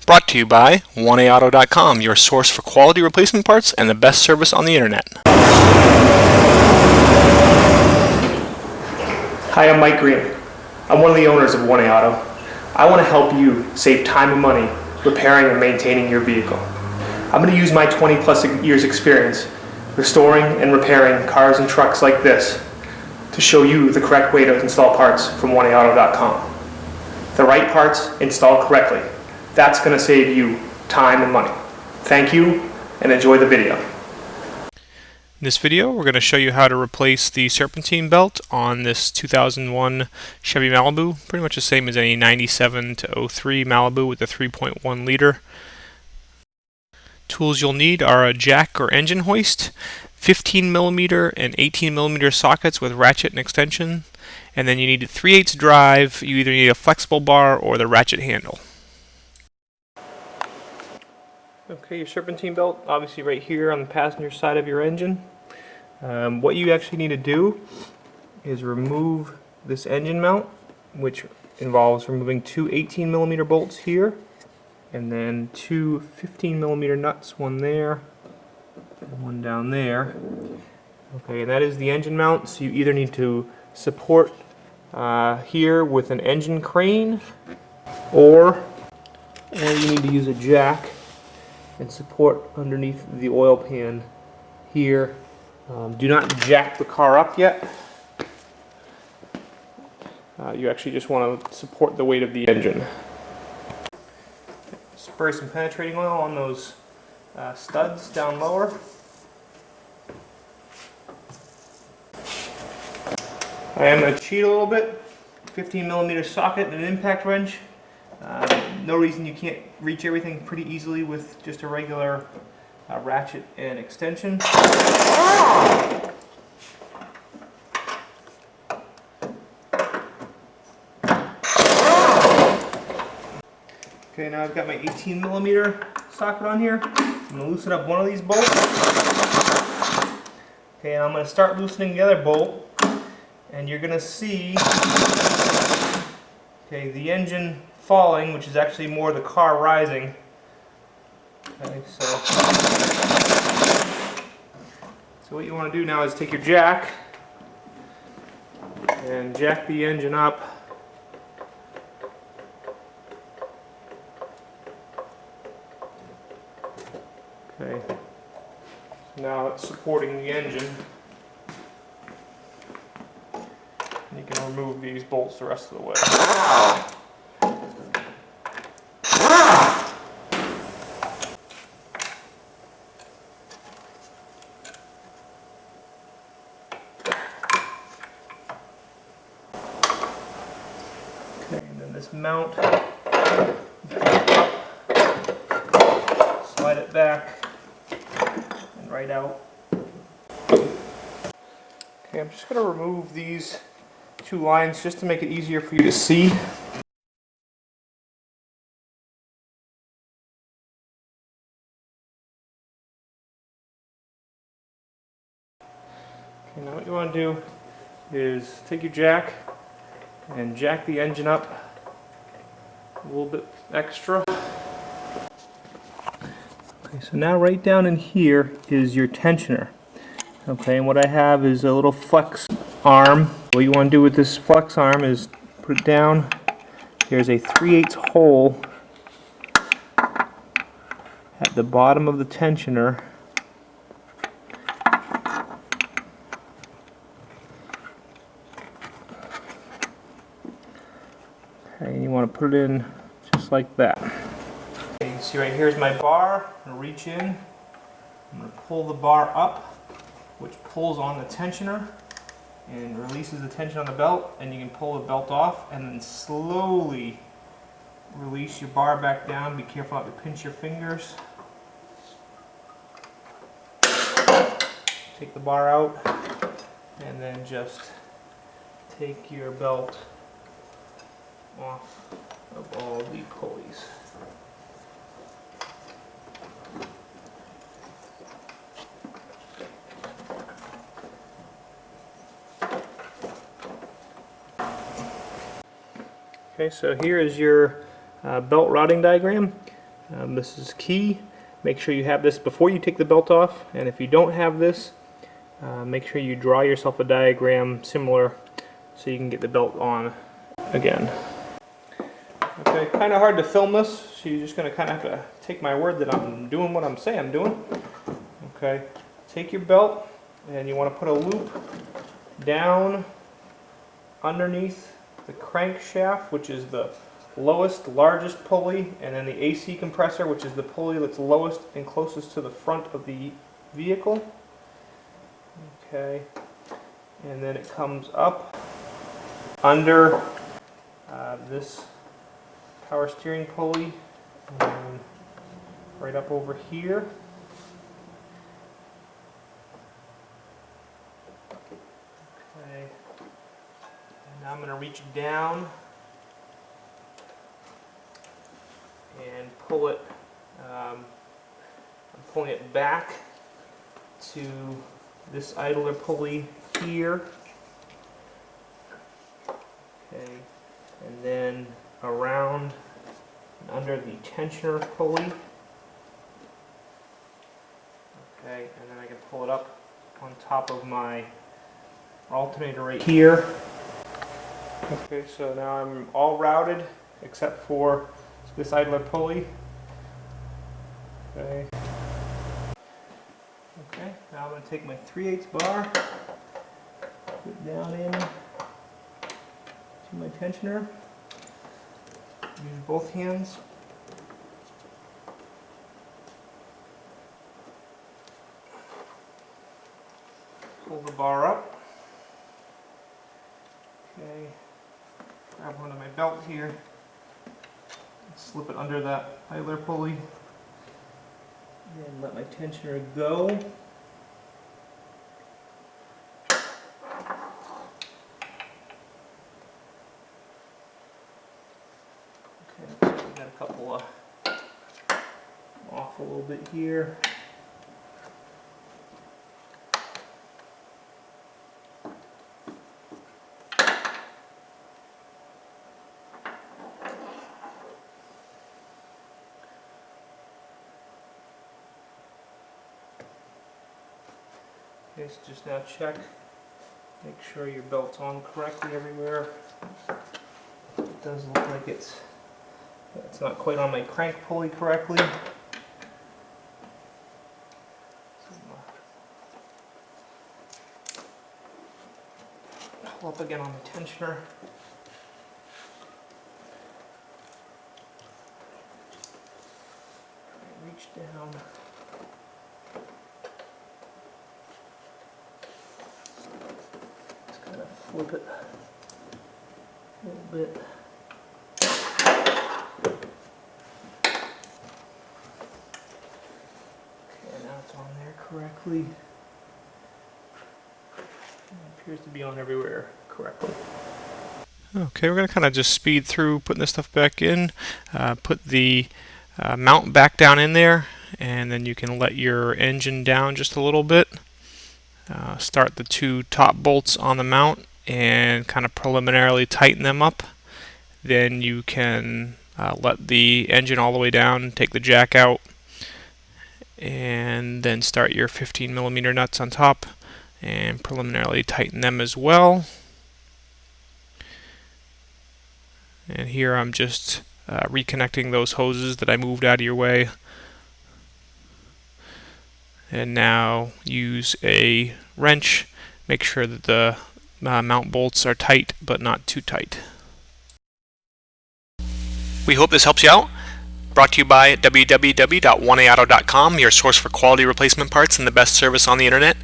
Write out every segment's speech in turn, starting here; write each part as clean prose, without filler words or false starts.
Brought to you by 1AAuto.com, your source for quality replacement parts and the best service on the internet. Hi, I'm Mike Green. I'm one of the owners of 1A Auto. I want to help you save time and money repairing and maintaining your vehicle. I'm going to use my 20 plus years experience restoring and repairing cars and trucks like this to show you the correct way to install parts from 1AAuto.com. The right parts installed correctly. That's going to save you time and money. Thank you, and enjoy the video. In this video, we're going to show you how to replace the Serpentine belt on this 2001 Chevy Malibu. Pretty much the same as any 97 to 03 Malibu with the 3.1 liter. Tools you'll need are a jack or engine hoist, 15mm and 18mm sockets with ratchet and extension, and then you need a 3/8 drive. You either need a flexible bar or the ratchet handle. Okay, your Serpentine belt, obviously right here on the passenger side of your engine. What you actually need to do is remove this engine mount, which involves removing two 18mm bolts here, and then two 15mm nuts, one there, and one down there. Okay, and that is the engine mount, so you either need to support here with an engine crane, or you need to use a jack and support underneath the oil pan here. Do not jack the car up yet. You actually just want to support the weight of the engine. Spray some penetrating oil on those studs down lower. I am going to cheat a little bit. 15mm socket and an impact wrench. No reason you can't reach everything pretty easily with just a regular ratchet and extension. Okay, now I've got my 18mm socket on here. I'm going to loosen up one of these bolts. Okay, and I'm going to start loosening the other bolt, and you're going to see the engine falling, which is actually more the car rising. Okay, so what you want to do now is take your jack and jack the engine up. Okay, so now it's supporting the engine. You can remove these bolts the rest of the way. Okay, and then this mount, slide it back and right out. Okay, I'm just going to remove these two lines just to make it easier for you to see. Okay, now what you want to do is take your jack and jack the engine up a little bit extra. Okay, so now right down in here is your tensioner. Okay, and what I have is a little flex arm. What you want to do with this flex arm is put it down. There's a 3/8 hole at the bottom of the tensioner. Okay, and you want to put it in just like that. Okay, you can see right here is my bar. I'm going to reach in. I'm going to pull the bar up, which pulls on the tensioner and releases the tension on the belt, and you can pull the belt off and then slowly release your bar back down. Be careful not to pinch your fingers. Take the bar out and then just take your belt off of all the pulleys. Okay, so here is your belt routing diagram. This is key. Make sure you have this before you take the belt off, and if you don't have this, make sure you draw yourself a diagram similar so you can get the belt on again. Okay, kind of hard to film this, so you're just going to kind of have to take my word that I'm doing what I'm saying I'm doing. Okay, take your belt and you want to put a loop down underneath the crankshaft, which is the lowest, largest pulley, and then the AC compressor, which is the pulley that's lowest and closest to the front of the vehicle. Okay, and then it comes up under this power steering pulley and right up over here. Okay, and now I'm going to reach down and pull it. I'm pulling it back to this idler pulley here. Okay, and then around and under the tensioner pulley. Okay, and then I can pull it up on top of my alternator right here. Okay, so now I'm all routed except for this idler pulley. Okay. Okay, now I'm going to take my 3/8 bar, put it down in to my tensioner. Use both hands. Pull the bar up. Okay, grab one of my belt here. Slip it under that idler pulley. And let my tensioner go. Okay, so we got a couple off a little bit here. Okay, so just now check, make sure your belt's on correctly everywhere. It does look like it's not quite on my crank pulley correctly. Pull up again on the tensioner. Reach down. Flip it a little bit. Okay, now it's on there correctly. It appears to be on everywhere correctly. Okay, we're going to kind of just speed through putting this stuff back in. Put the mount back down in there, and then you can let your engine down just a little bit. Start the two top bolts on the mount and kind of preliminarily tighten them up. Then you can let the engine all the way down, take the jack out, and then start your 15mm nuts on top and preliminarily tighten them as well. And here I'm just reconnecting those hoses that I moved out of your way. And now use a wrench, make sure that the mount bolts are tight but not too tight. We hope this helps you out. Brought to you by www.oneauto.com, your source for quality replacement parts and the best service on the internet.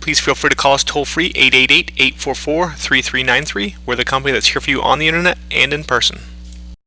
Please feel free to call us toll free 888-844-3393. We're the company that's here for you on the internet and in person.